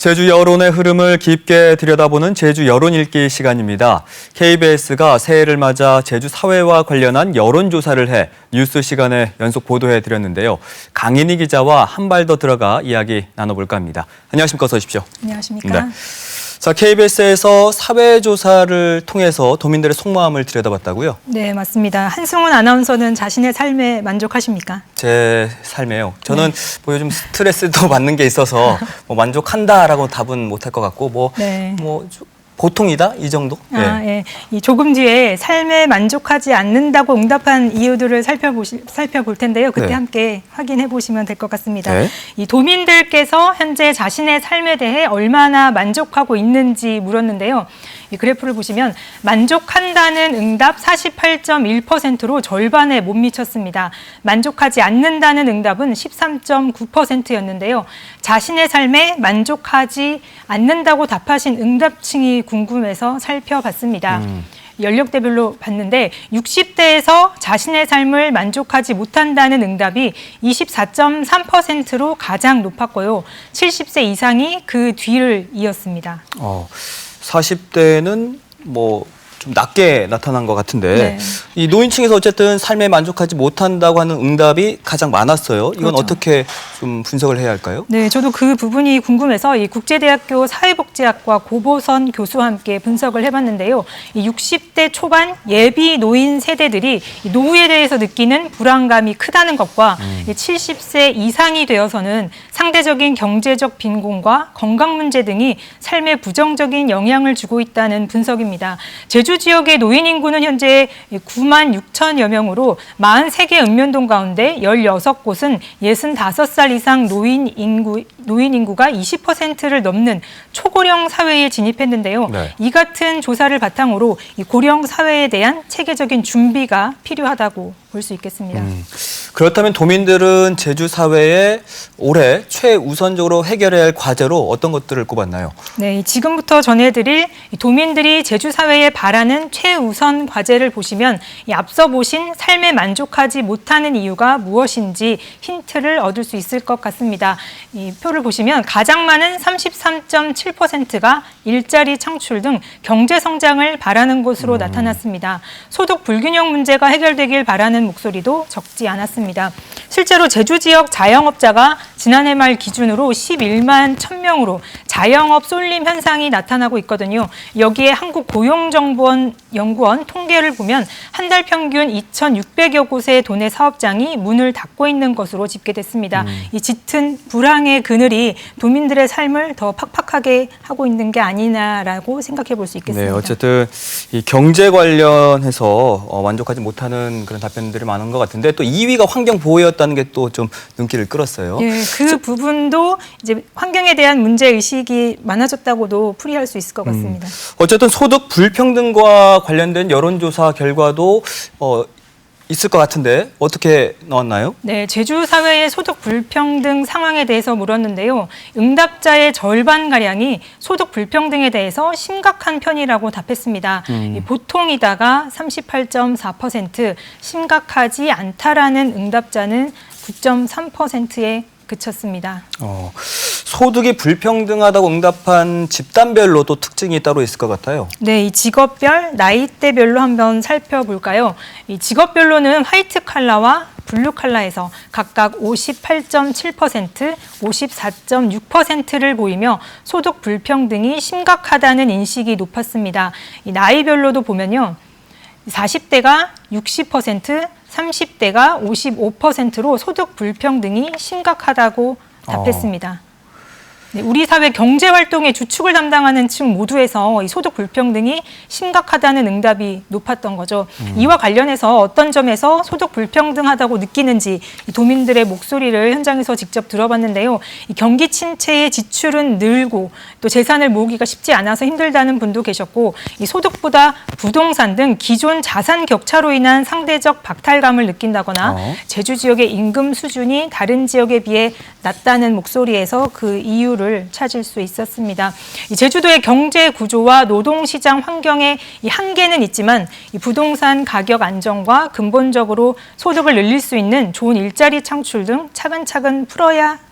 제주 여론의 흐름을 깊게 들여다보는 제주 여론 읽기 시간입니다. KBS가 새해를 맞아 제주 사회와 관련한 여론조사를 해 뉴스 시간에 연속 보도해드렸는데요. 강인희 기자와 한 발 더 들어가 이야기 나눠볼까 합니다. 안녕하십니까? 어서 오십시오. 안녕하십니까? 네. 자, KBS에서 사회조사를 통해서 도민들의 속마음을 들여다봤다고요? 네, 맞습니다. 한승훈 아나운서는 자신의 삶에 만족하십니까? 제 삶에요. 저는 뭐 요즘 스트레스도 받는 게 있어서 뭐 만족한다라고 답은 못할 것 같고 뭐 보통이다 이 정도. 예. 이 조금 뒤에 삶에 만족하지 않는다고 응답한 이유들을 살펴볼 텐데요. 그때 네. 함께 확인해 보시면 될 것 같습니다. 네. 이 도민들께서 현재 자신의 삶에 대해 얼마나 만족하고 있는지 물었는데요. 이 그래프를 보시면 만족한다는 응답 48.1%로 절반에 못 미쳤습니다. 만족하지 않는다는 응답은 13.9%였는데요. 자신의 삶에 만족하지 않는다고 답하신 응답층이 궁금해서 살펴봤습니다. 연령대별로 봤는데 60대에서 자신의 삶을 만족하지 못한다는 응답이 24.3%로 가장 높았고요. 70세 이상이 그 뒤를 이었습니다. 40대는 뭐 좀 낮게 나타난 것 같은데 네. 이 노인층에서 어쨌든 삶에 만족하지 못한다고 하는 응답이 가장 많았어요. 이건 그렇죠. 어떻게 좀 분석을 해야 할까요? 네, 저도 그 부분이 궁금해서 이 국제대학교 사회복지학과 고보선 교수와 함께 분석을 해봤는데요. 이 60대 초반 예비 노인 세대들이 이 노후에 대해서 느끼는 불안감이 크다는 것과 70세 이상이 되어서는 상대적인 경제적 빈곤과 건강 문제 등이 삶에 부정적인 영향을 주고 있다는 분석입니다. 제주 지역의 노인 인구는 현재 9만 6천여 명으로 43개 읍면동 가운데 16곳은 65살 이상 노인 인구가 20%를 넘는 초고령 사회에 진입했는데요. 네. 이 같은 조사를 바탕으로 이 고령 사회에 대한 체계적인 준비가 필요하다고 볼 수 있겠습니다. 그렇다면 도민들은 제주 사회에 올해 최우선적으로 해결해야 할 과제로 어떤 것들을 꼽았나요? 네, 지금부터 전해드릴 도민들이 제주 사회에 바라는 최우선 과제를 보시면 이 앞서 보신 삶에 만족하지 못하는 이유가 무엇인지 힌트를 얻을 수 있을 것 같습니다. 이 표를 보시면 가장 많은 33.7%가 일자리 창출 등 경제 성장을 바라는 것으로 나타났습니다. 소득 불균형 문제가 해결되길 바라는 목소리도 적지 않았습니다. 실제로 제주 지역 자영업자가 지난해 말 기준으로 11만 1,000명으로 자영업 쏠림 현상이 나타나고 있거든요. 여기에 한국고용정보원 연구원 통계를 보면 한 달 평균 2,600여 곳의 도내 사업장이 문을 닫고 있는 것으로 집계됐습니다. 이 짙은 불황의 그늘이 도민들의 삶을 더 팍팍하게 하고 있는 게 아니냐라고 생각해 볼 수 있겠습니다. 네, 어쨌든 이 경제 관련해서 만족하지 못하는 그런 답변들이 많은 것 같은데 또 2위가 환경 보호였다는 게 또 좀 눈길을 끌었어요. 예, 그 부분도 이제 환경에 대한 문제 의식이 많아졌다고도 풀이할 수 있을 것 같습니다. 어쨌든 소득 불평등과 관련된 여론조사 결과도 있을 것 같은데 어떻게 나왔나요? 네, 제주 사회의 소득 불평등 상황에 대해서 물었는데요. 응답자의 절반가량이 소득 불평등에 대해서 심각한 편이라고 답했습니다. 보통이다가 38.4%, 심각하지 않다라는 응답자는 9.3%에 그쳤습니다. 소득이 불평등하다고 응답한 집단별로 또 특징이 따로 있을 것 같아요. 네, 이 직업별, 나이대별로 한번 살펴볼까요? 이 직업별로는 화이트 칼라와 블루 칼라에서 각각 58.7%, 54.6%를 보이며 소득 불평등이 심각하다는 인식이 높았습니다. 이 나이별로도 보면요. 40대가 60%, 30대가 55%로 소득 불평등이 심각하다고 답했습니다. 네, 우리 사회 경제활동의 주축을 담당하는 층 모두에서 이 소득 불평등이 심각하다는 응답이 높았던 거죠. 이와 관련해서 어떤 점에서 소득 불평등하다고 느끼는지 이 도민들의 목소리를 현장에서 직접 들어봤는데요. 이 경기 침체의 지출은 늘고 또 재산을 모으기가 쉽지 않아서 힘들다는 분도 계셨고 이 소득보다 부동산 등 기존 자산 격차로 인한 상대적 박탈감을 느낀다거나 제주 지역의 임금 수준이 다른 지역에 비해 낮다는 목소리에서 그 이유를 찾을 수 있었습니다. 이 제주도의 경제 구조와 노동시장 환경에 이 한계는 있지만 이 부동산 가격 안정과 근본적으로 소득을 늘릴 수 있는 좋은 일자리 창출 등 차근차근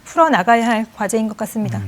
풀어나가야 할 과제인 것 같습니다.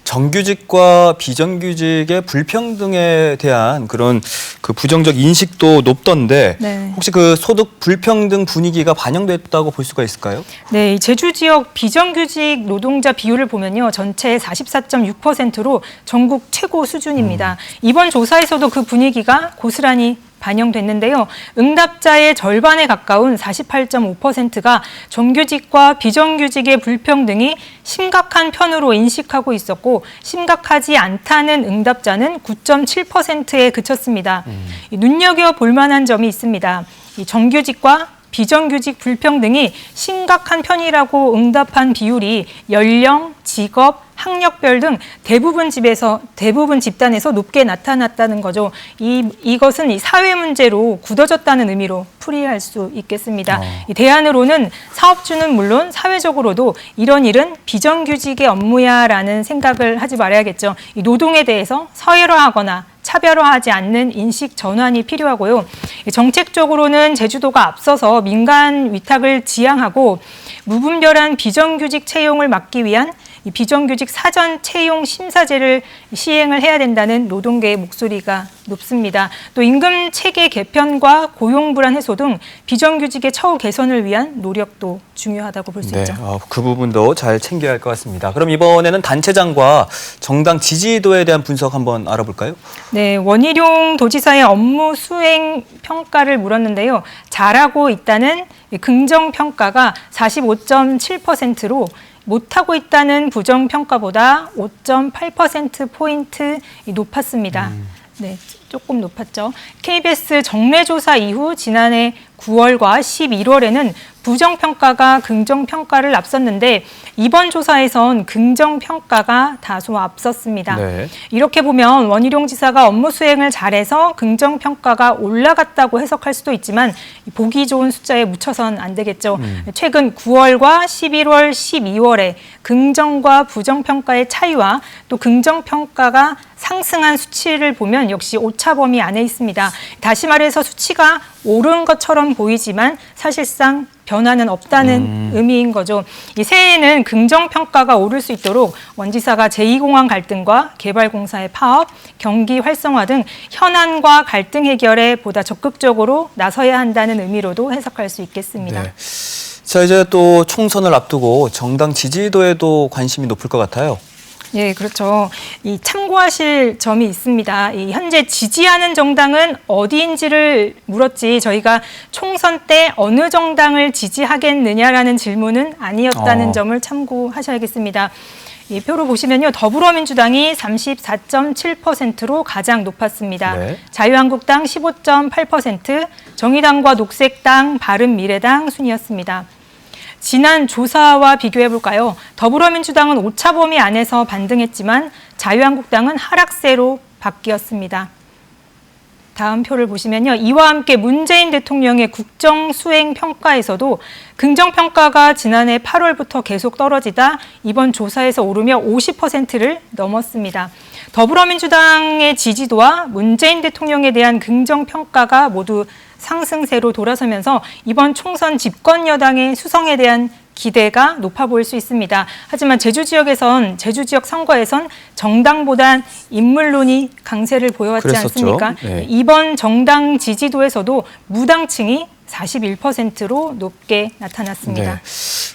정규직과 비정규직의 불평등에 대한 그런 그 부정적 인식도 높던데 네. 혹시 그 소득 불평등 분위기가 반영됐다고 볼 수가 있을까요? 네, 이 제주 지역 비정규직 노동자 비율을 보면요. 전체의 44.6%로 전국 최고 수준입니다. 이번 조사에서도 그 분위기가 고스란히 반영됐는데요. 응답자의 절반에 가까운 48.5%가 정규직과 비정규직의 불평등이 심각한 편으로 인식하고 있었고 심각하지 않다는 응답자는 9.7%에 그쳤습니다. 눈여겨볼 만한 점이 있습니다. 이 정규직과 비정규직 불평등이 심각한 편이라고 응답한 비율이 연령, 직업, 학력별 등 대부분 집단에서 높게 나타났다는 거죠. 이것은 이 사회 문제로 굳어졌다는 의미로 풀이할 수 있겠습니다. 이 대안으로는 사업주는 물론 사회적으로도 이런 일은 비정규직의 업무야라는 생각을 하지 말아야겠죠. 이 노동에 대해서 서열화하거나 차별화하지 않는 인식 전환이 필요하고요. 정책적으로는 제주도가 앞서서 민간 위탁을 지향하고 무분별한 비정규직 채용을 막기 위한 이 비정규직 사전 채용 심사제를 시행을 해야 된다는 노동계의 목소리가 높습니다. 또 임금 체계 개편과 고용 불안 해소 등 비정규직의 처우 개선을 위한 노력도 중요하다고 볼 수 있죠. 그 부분도 잘 챙겨야 할 것 같습니다. 그럼 이번에는 단체장과 정당 지지도에 대한 분석 한번 알아볼까요? 네, 원희룡 도지사의 업무 수행 평가를 물었는데요. 잘하고 있다는 긍정 평가가 45.7%로 못하고 있다는 부정 평가보다 5.8%포인트 높았습니다. 네, 조금 높았죠. KBS 정례조사 이후 지난해 9월과 11월에는 부정평가가 긍정평가를 앞섰는데 이번 조사에선 긍정평가가 다소 앞섰습니다. 네. 이렇게 보면 원희룡 지사가 업무 수행을 잘해서 긍정평가가 올라갔다고 해석할 수도 있지만 보기 좋은 숫자에 묻혀선 안 되겠죠. 최근 9월과 11월, 12월에 긍정과 부정평가의 차이와 또 긍정평가가 상승한 수치를 보면 역시 오차 범위 안에 있습니다. 다시 말해서 수치가 오른 것처럼 보이지만 사실상 변화는 없다는 의미인 거죠. 이 새해에는 긍정평가가 오를 수 있도록 원 지사가 제2공항 갈등과 개발공사의 파업, 경기 활성화 등 현안과 갈등 해결에 보다 적극적으로 나서야 한다는 의미로도 해석할 수 있겠습니다. 네. 자, 이제 또 총선을 앞두고 정당 지지도에도 관심이 높을 것 같아요. 예, 그렇죠. 이 참고하실 점이 있습니다. 이 현재 지지하는 정당은 어디인지를 물었지 저희가 총선 때 어느 정당을 지지하겠느냐라는 질문은 아니었다는 점을 참고하셔야겠습니다. 이 표로 보시면요. 더불어민주당이 34.7%로 가장 높았습니다. 네. 자유한국당 15.8%, 정의당과 녹색당, 바른미래당 순이었습니다. 지난 조사와 비교해 볼까요? 더불어민주당은 오차 범위 안에서 반등했지만 자유한국당은 하락세로 바뀌었습니다. 다음 표를 보시면요. 이와 함께 문재인 대통령의 국정 수행 평가에서도 긍정 평가가 지난해 8월부터 계속 떨어지다 이번 조사에서 오르며 50%를 넘었습니다. 더불어민주당의 지지도와 문재인 대통령에 대한 긍정 평가가 모두 상승세로 돌아서면서 이번 총선 집권 여당의 수성에 대한 기대가 높아 보일 수 있습니다. 하지만 제주 지역 선거에선 정당보단 인물론이 강세를 보여왔지 그랬었죠. 않습니까? 네. 이번 정당 지지도에서도 무당층이 41%로 높게 나타났습니다. 네.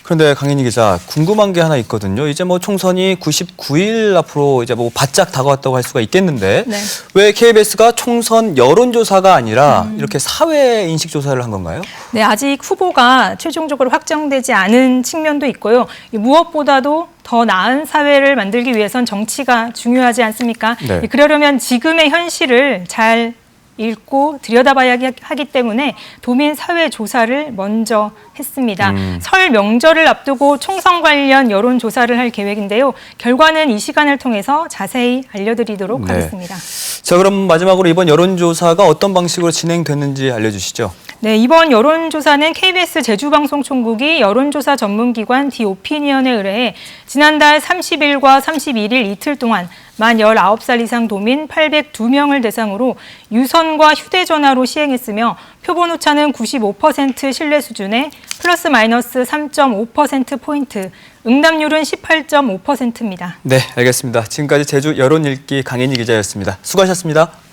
그런데 강인희 기자, 궁금한 게 하나 있거든요. 이제 뭐 총선이 99일 앞으로 이제 뭐 바짝 다가왔다고 할 수가 있겠는데 네. 왜 KBS가 총선 여론조사가 아니라 이렇게 사회 인식 조사를 한 건가요? 네, 아직 후보가 최종적으로 확정되지 않은 측면도 있고요. 무엇보다도 더 나은 사회를 만들기 위해선 정치가 중요하지 않습니까? 네. 그러려면 지금의 현실을 잘 읽고 들여다봐야 하기 때문에 도민 사회 조사를 먼저 했습니다. 설 명절을 앞두고 총선 관련 여론 조사를 할 계획인데요. 결과는 이 시간을 통해서 자세히 알려드리도록 하겠습니다. 자, 그럼 마지막으로 이번 여론조사가 어떤 방식으로 진행됐는지 알려주시죠. 네, 이번 여론조사는 KBS 제주방송총국이 여론조사 전문기관 디오피니언에 의뢰해 지난달 30일과 31일 이틀 동안 만 19살 이상 도민 802명을 대상으로 유선과 휴대전화로 시행했으며 표본 오차는 95% 신뢰 수준에 플러스 마이너스 3.5%포인트, 응답률은 18.5%입니다. 네, 알겠습니다. 지금까지 제주 여론 읽기 강인희 기자였습니다. 수고하셨습니다.